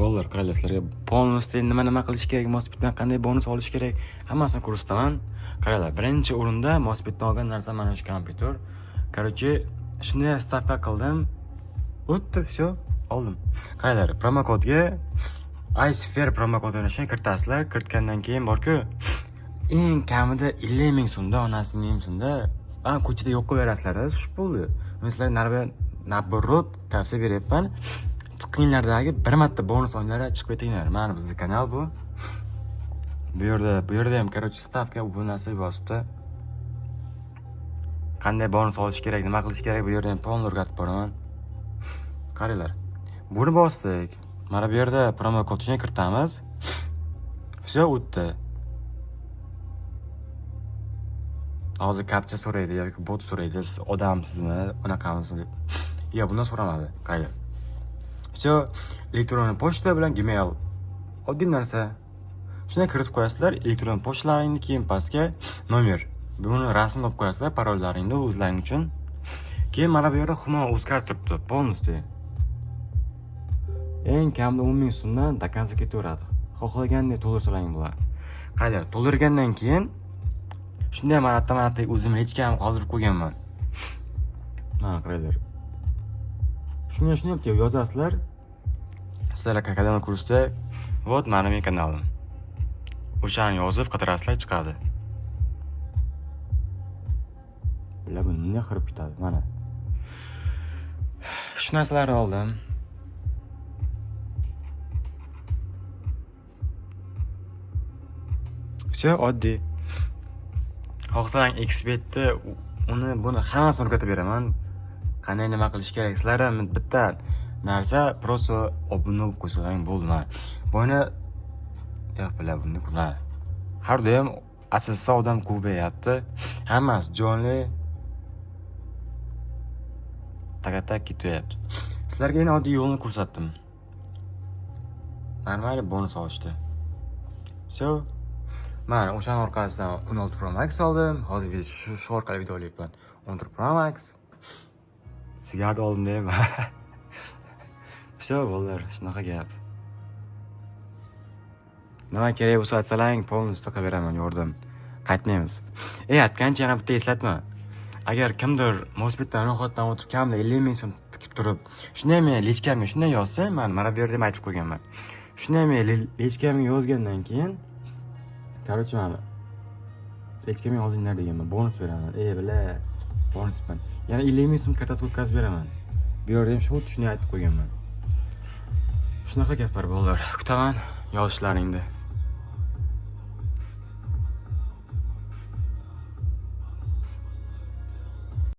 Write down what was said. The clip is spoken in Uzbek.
Bolalar, qaranglar sizlarga bonusda nima qilish kerak, Mospitdan qanday bonus olish kerak, hammasini ko'rsataman. Qaranglar, birinchi o'rinda Mospitdan olgan narsa mana shu kompyuter. Короче, shunday stavka qildim. O'tdi, все, oldim. Qaranglar, promo kodga iSphere promo kodini kiritasizlar. Kiritgandan keyin borku, eng kamida 50 ming so'mda, onasi ming so'mda, ko'chada yo'q qo'yaverasizlar-da, tushib bo'ldi. Men sizlarga naborot tavsiya beryapman. Chiqqinglardagi bir marta bonus o'yinlari chiqib ketinglar. Mana bizning kanal bu. Bu yerda ham, короче, stavka bu narsa bosibdi. Qanday bonus olish kerak, nima qilish kerak, bu yerda ham polni o'rgatib boraman. Qaranglar. Buni bosdik. Mana bu yerda promo kodini kiritamiz. Все, o'tdi. Hozir kapcha so'raydi yoki bot so'raydi, siz odamsizmi, unaqamisiz deb. Yo'q, bundan so'ramadi. Qaranglar. Все, elektron pochta bilan Gmail. Oddiy narsa. Shunday kiritib qo'yasizlar, elektron pochtalaringni, keyin pastga nomer. Buni rasm olib qo'yasizlar, parollaringni o'zlaring uchun. Keyin mana bu yerda Humo o'zgarib turibdi, bonusda. Eng kamida 10 ming so'mdan dakansa ketaveradi. Xohlaganday to'ldirsalang bo'lar. Qaranglar, to'ldirgandan keyin shunday marta o'zim hech kim qoldirib qo'yganman. Mana qaranglar. Shunday yozasizlar. Sizlar kanalni kursda, вот mana men kanalim. O'shani yozib qidirasizlar, chiqadi. Bular bunga qirib ketadi, mana. Shu narsalarni oldim. Все, oddiy. Xohlasang ekspertni, buni hammasini o'rgatib beraman. Qanday nima qilish kerak? Sizlardan bitta narsa, просто obuna bo'lib qo'ysalang bo'ldi. Buni buni ko'rma. Har doim asosiy odam ko'payapti. Hammasi jonli taqatak ketyapti. Sizlarga eng oddiy yo'lni ko'rsatdim. Normal bonus olishdi. Все. Mana o'shaning orqasidan 16 Pro Max oldim. Hozir shu orqali video olyapman. 14 Pro Max. Sigarda oldim deyman. Все, bolalar, shunaqa gap. Nima kerak bo'lsa aytsalang, polностью qilib beraman, yordam. Qaytmaymiz. Aytgancha yana bitta eslatma. Agar kimdir Mospitdan ro'yxatdan o'tib kamida 50 ming so'm tikib turib, shunday men lechkamga shunday yozsa, mana bu yerda ham aytib qo'yganman. Shunday men lechkamga yozgandan keyin, короче, mana lechkamga oldinglar deganman, bonus beraman. Bila, bonusman. Yana 50 ming so'm kartasi o'tkazib beraman. Bu yerda ham shunday aytib qo'yganman. Shunaqa gaplar bolalar. Kutaman yozishlaringni.